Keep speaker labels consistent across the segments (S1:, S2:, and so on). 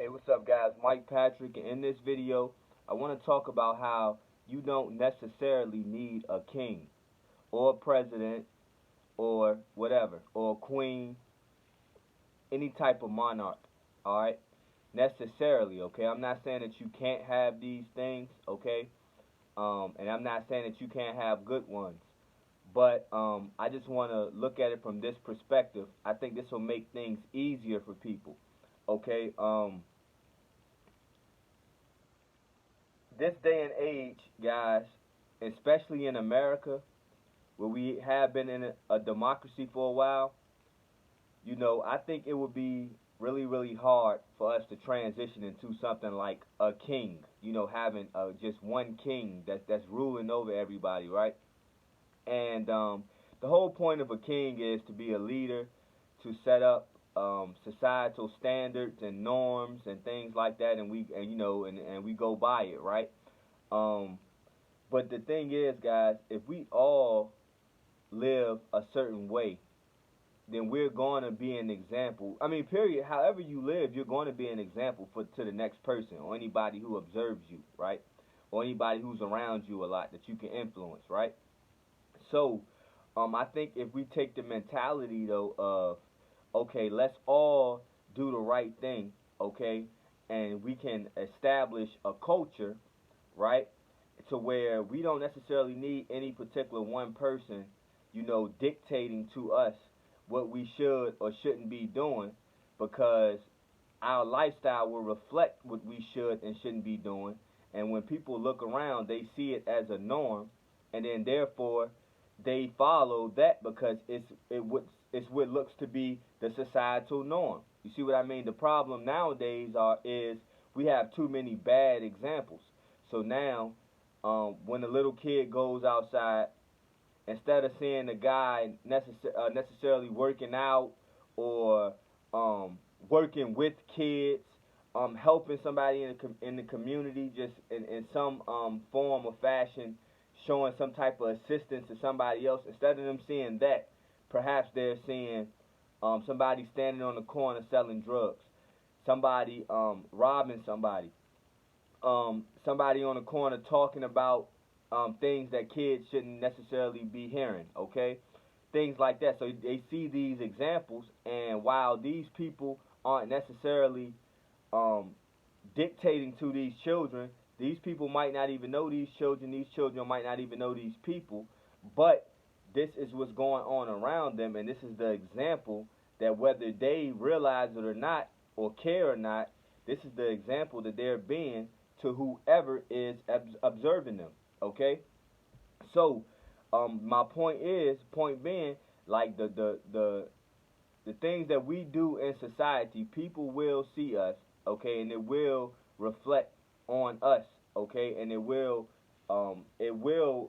S1: Hey, what's up, guys? Mike Patrick, and in this video, I want to talk about how you don't necessarily need a king or a president or whatever, or a queen, any type of monarch, alright? Necessarily, okay? I'm not saying that you can't have these things, okay? And I'm not saying that you can't have good ones. But I just want to look at it from this perspective. I think this will make things easier for people, okay? This day and age, guys, especially in America, where we have been in a democracy for a while, I think it would be really, really hard for us to transition into something like a king. Having just one king that's ruling over everybody, right? And the whole point of a king is to be a leader, to set up societal standards and norms and things like that, and we go by it, right? Um, but the thing is, guys, if we all live a certain way, then we're going to be an example. I mean, period. However you live, you're going to be an example to the next person or anybody who observes you, right? Or anybody who's around you a lot that you can influence, right? So, I think if we take the mentality though of, okay, let's all do the right thing, okay, and we can establish a culture, right, to where we don't necessarily need any particular one person, dictating to us what we should or shouldn't be doing, because our lifestyle will reflect what we should and shouldn't be doing. And when people look around, they see it as a norm, and then therefore they follow that because it's what looks to be the societal norm. You see what I mean? The problem nowadays is we have too many bad examples. So now, when a little kid goes outside, instead of seeing the guy necessarily working out or working with kids, helping somebody in the community, just in some form or fashion, showing some type of assistance to somebody else. Instead of them seeing that, perhaps they're seeing somebody standing on the corner selling drugs, somebody robbing somebody, somebody on the corner talking about things that kids shouldn't necessarily be hearing, okay? Things like that. So they see these examples, and while these people aren't necessarily um, dictating to these children, these people might not even know these children might not even know these people, but this is what's going on around them, and this is the example that whether they realize it or not, or care or not, this is the example that they're being to whoever is observing them, okay? So, my point being, like the things that we do in society, people will see us, okay, and it will reflect on us, okay, and it will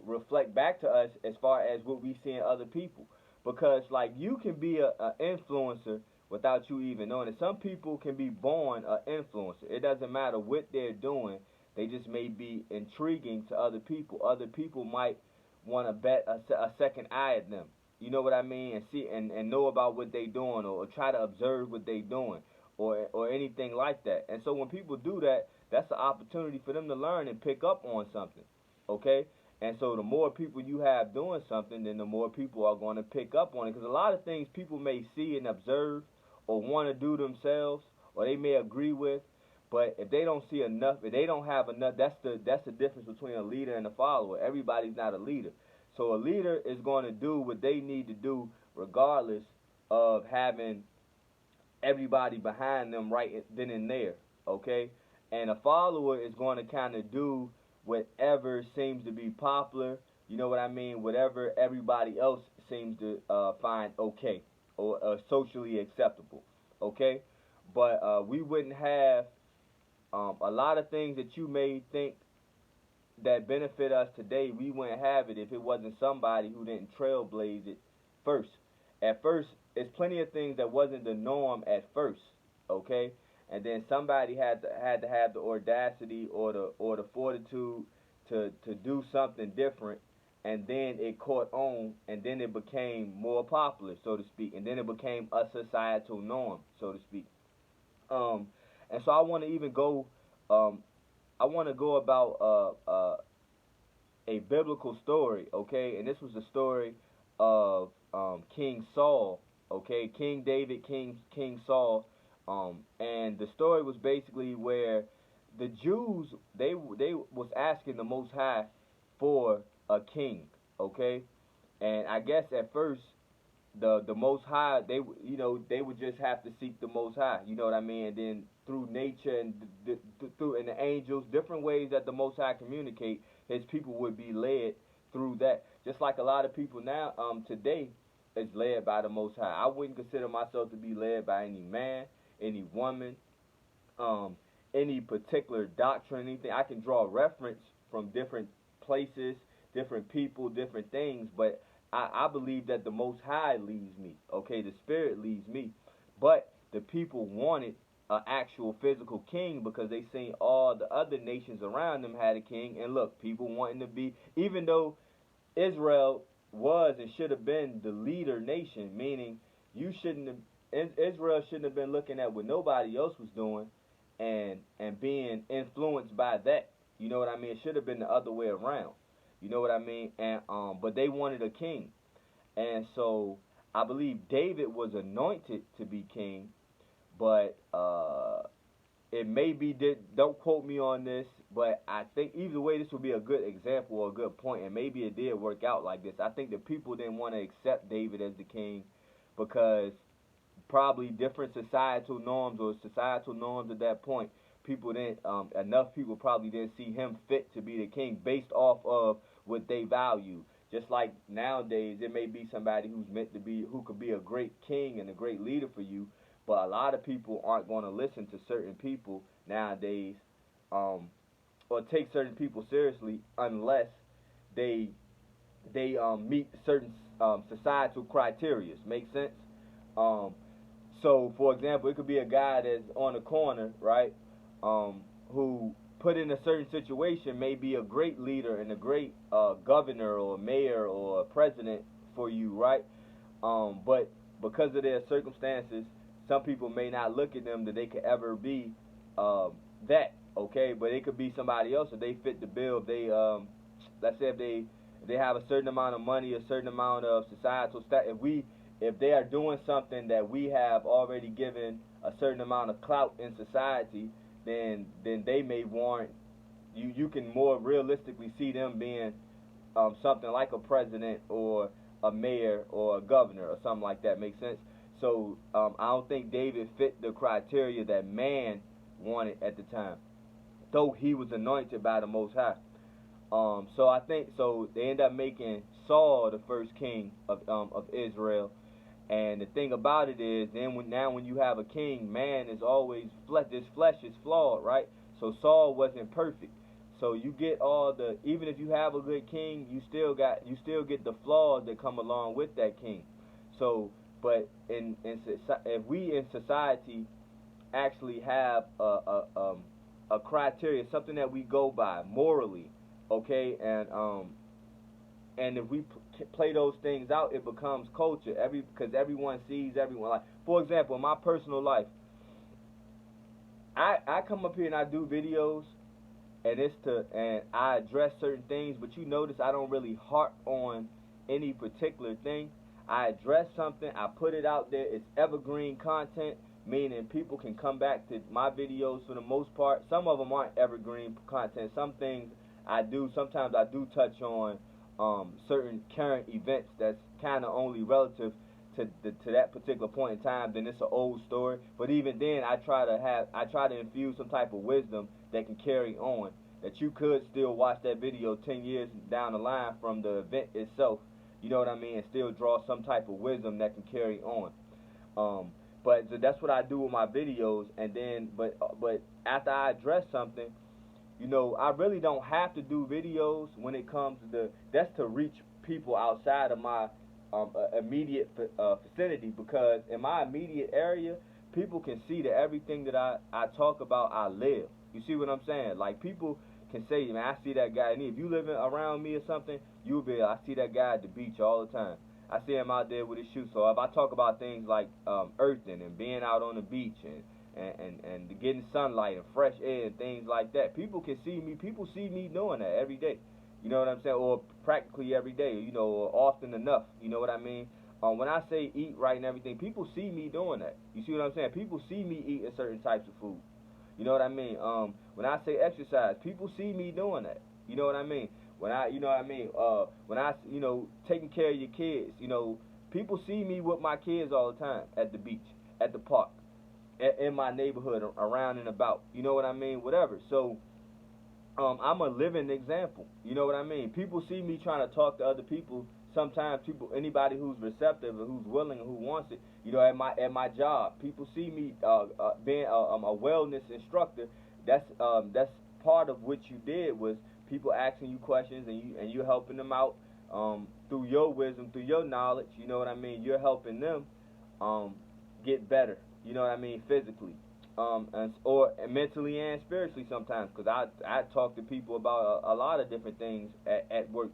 S1: reflect back to us as far as what we see in other people, because like you can be a influencer without you even knowing it. Some people can be born an influencer. It doesn't matter what they're doing. They just may be intriguing to other people. Other people might want to bet a second eye at them. You know what I mean? And see and know about what they doing, or try to observe what they doing, or anything like that. And so when people do that, that's an opportunity for them to learn and pick up on something. Okay? And so the more people you have doing something, then the more people are going to pick up on it. Because a lot of things people may see and observe or want to do themselves, or they may agree with, but if they don't see enough, if they don't have enough, that's the difference between a leader and a follower. Everybody's not a leader. So a leader is going to do what they need to do regardless of having everybody behind them right then and there, okay? And a follower is going to kind of do whatever seems to be popular, you know what I mean? Whatever everybody else seems to find okay, or socially acceptable, okay? But we wouldn't have a lot of things that you may think that benefit us today. We wouldn't have it if it wasn't somebody who didn't trailblaze it first. At first, it's plenty of things that wasn't the norm at first, okay? And then somebody had to have the audacity or the fortitude to do something different, and then it caught on, and then it became more popular, so to speak, and then it became a societal norm, so to speak. Um, And so I want to even go. I want to go about a biblical story, okay? And this was the story of King Saul, okay? King David, King Saul, and the story was basically where the Jews they was asking the Most High for a king, okay? And I guess at first the Most High, they would just have to seek the Most High, you know what I mean? And then through nature and through and the angels, different ways that the Most High communicate, His people would be led through that. Just like a lot of people now, today, is led by the Most High. I wouldn't consider myself to be led by any man, any woman, um, any particular doctrine, anything. I can draw reference from different places, different people, different things, but I believe that the Most High leads me. Okay, the Spirit leads me. But the people wanted an actual physical king because they seen all the other nations around them had a king. And look, people wanting to be, even though Israel was and should have been the leader nation, meaning you shouldn't have, Israel shouldn't have been looking at what nobody else was doing and being influenced by that. You know what I mean? It should have been the other way around. You know what I mean? And but they wanted a king. And so I believe David was anointed to be king, but it may be don't quote me on this, but I think either way this would be a good example or a good point, and maybe it did work out like this. I think the people didn't want to accept David as the king because probably different societal norms at that point. People didn't enough people probably didn't see him fit to be the king based off of what they value. Just like nowadays, it may be somebody who's meant to be, who could be a great king and a great leader for you, but a lot of people aren't going to listen to certain people nowadays, or take certain people seriously unless they meet certain societal criteria. Make sense? Um, so, for example, it could be a guy that's on the corner, right? Who put in a certain situation may be a great leader and a great governor or mayor or president for you, right? But because of their circumstances, some people may not look at them that they could ever be that, okay? But it could be somebody else if they fit the bill. If they, let's say if they have a certain amount of money, a certain amount of societal status. If they are doing something that we have already given a certain amount of clout in society, then they may warrant you. You can more realistically see them being something like a president or a mayor or a governor or something like that. Makes sense? So I don't think David fit the criteria that man wanted at the time, though he was anointed by the Most High. So I think so they end up making Saul the first king of Israel. And the thing about it is, when you have a king, man is always this flesh is flawed, right? So Saul wasn't perfect. So you get all the, even if you have a good king, you still get the flaws that come along with that king. So, but if we in society actually have a criteria, something that we go by morally, okay, and if we play those things out, it becomes culture. Because everyone sees everyone. Like, for example, in my personal life, I come up here and I do videos, and I address certain things. But you notice I don't really harp on any particular thing. I address something, I put it out there. It's evergreen content, meaning people can come back to my videos for the most part. Some of them aren't evergreen content. Some things I do. Sometimes I do touch on certain current events that's kind of only relative to that particular point in time. Then it's an old story. But even then, I try to infuse some type of wisdom that can carry on. That you could still watch that video 10 years down the line from the event itself. You know what I mean? And still draw some type of wisdom that can carry on. But so that's what I do with my videos. And then, but after I address something, you know, I really don't have to do videos when it comes to that's to reach people outside of my immediate vicinity, because in my immediate area, people can see that everything that I talk about, I live. You see what I'm saying? Like, people can say, man, I see that guy. And if you live around me or something, you'll be, I see that guy at the beach all the time. I see him out there with his shoes. So if I talk about things like earthing and being out on the beach and getting sunlight and fresh air and things like that. People can see me. People see me doing that every day. You know what I'm saying? Or practically every day. You know, or often enough. You know what I mean? When I say eat right and everything, people see me doing that. You see what I'm saying? People see me eating certain types of food. You know what I mean? When I say exercise, people see me doing that. You know what I mean? When I, you know what I mean? When I, taking care of your kids, people see me with my kids all the time at the beach, at the park, in my neighborhood, around and about. You know what I mean? Whatever. So, I'm a living example. You know what I mean? People see me trying to talk to other people. Sometimes anybody who's receptive and who's willing and who wants it, at my job, people see me being a wellness instructor. That's part of what you did was people asking you questions and you helping them out through your wisdom, through your knowledge. You know what I mean? You're helping them get better. You know what I mean? Physically or mentally and spiritually sometimes, because I talk to people about a lot of different things at work,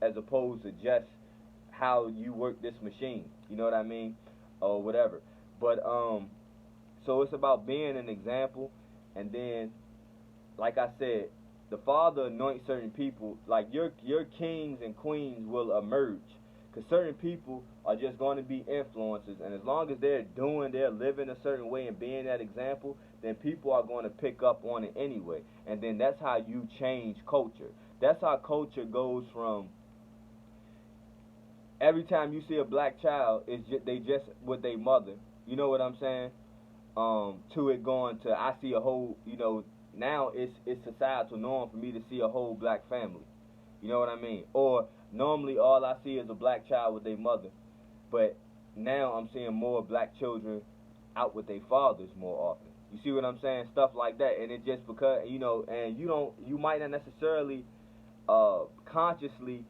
S1: as opposed to just how you work this machine. You know what I mean, or whatever. But so it's about being an example, and then, like I said, the Father anoints certain people. Like your kings and queens will emerge, because certain people are just going to be influencers, and as long as they're living a certain way and being that example, then people are going to pick up on it anyway. And then that's how you change culture. That's how culture goes from every time you see a black child, they just with their mother. You know what I'm saying? To it going to I see a whole. Now it's societal norm for me to see a whole black family. You know what I mean? Or normally all I see is a black child with their mother, but now I'm seeing more black children out with their fathers more often. You see what I'm saying? Stuff like that, and it just because and you might not necessarily consciously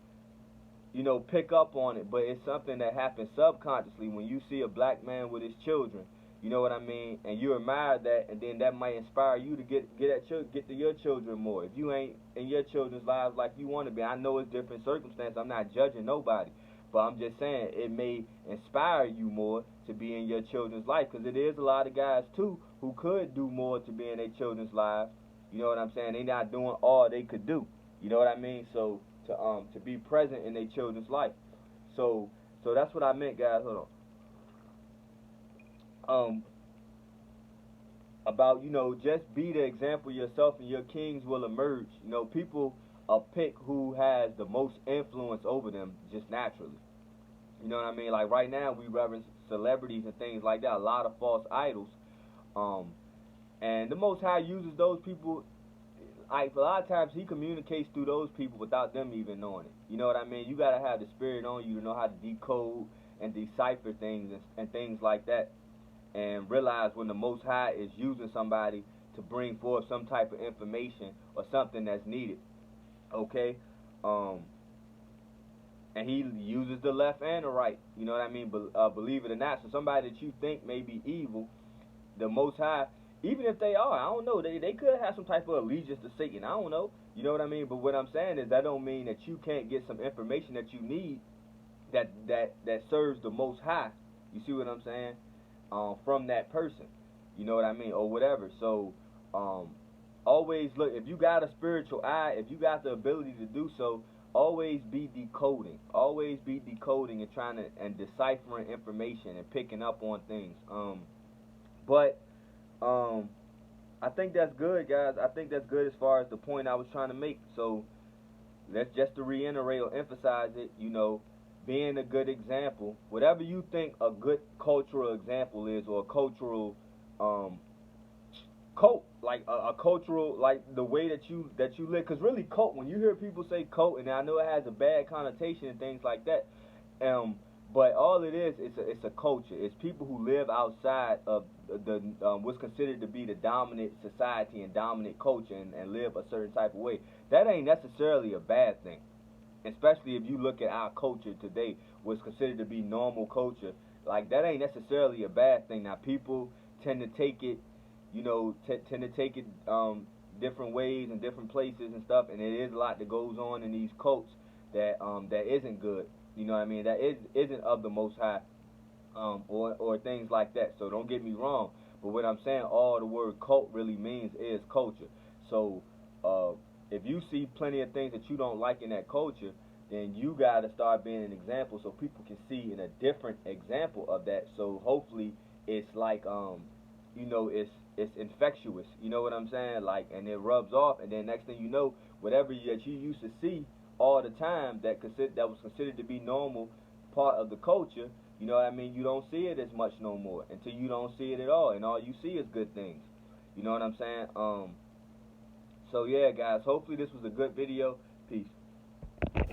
S1: pick up on it, but it's something that happens subconsciously when you see a black man with his children. You know what I mean? And you admire that, and then that might inspire you to get to your children more. If you ain't in your children's lives like you want to be, I know it's different circumstances. I'm not judging nobody, but I'm just saying it may inspire you more to be in your children's life, because it is a lot of guys too who could do more to be in their children's lives. You know what I'm saying? They not doing all they could do. You know what I mean? So to be present in their children's life. So that's what I meant, guys. Hold on. About just be the example yourself, and your kings will emerge. People pick who has the most influence over them just naturally. You know what I mean? Like right now, we reverence celebrities and things like that. A lot of false idols, and the Most High uses those people. Like a lot of times, He communicates through those people without them even knowing it. You know what I mean? You gotta have the Spirit on you to know how to decode and decipher things and things like that, and realize when the Most High is using somebody to bring forth some type of information or something that's needed. Okay? And He uses the left and the right. You know what I mean? Believe it or not. So somebody that you think may be evil, the Most High, even if they are, I don't know, they could have some type of allegiance to Satan. I don't know. You know what I mean? But what I'm saying is that don't mean that you can't get some information that you need that serves the Most High. You see what I'm saying? From that person. You know what I mean? Or whatever. So always look, if you got a spiritual eye, if you got the ability to do so, always be decoding. Always be decoding and trying to and deciphering information and picking up on things. But I think that's good, guys. I think that's good as far as the point I was trying to make. So let's just to reiterate or emphasize it, being a good example, whatever you think a good cultural example is, or a cultural like a cultural, like the way that you live, because really when you hear people say cult, and I know it has a bad connotation and things like that, but all it is, it's a culture. It's people who live outside of the what's considered to be the dominant society and dominant culture, and live a certain type of way. That ain't necessarily a bad thing, especially if you look at our culture today, what's considered to be normal culture. Like that ain't necessarily a bad thing. Now people tend to take it, different ways and different places and stuff, and it is a lot that goes on in these cults that isn't good. You know what I mean? That isn't of the Most High. or things like that. So don't get me wrong. But what I'm saying, all the word cult really means is culture. So uh, if you see plenty of things that you don't like in that culture, then you got to start being an example so people can see in a different example of that. So hopefully it's like it's infectious. You know what I'm saying? Like, and it rubs off, and then next thing you know, whatever that you used to see all the time that was considered to be normal part of the culture, you know what I mean? You don't see it as much no more until you don't see it at all, and all you see is good things. You know what I'm saying? So yeah, guys. Hopefully this was a good video. Peace.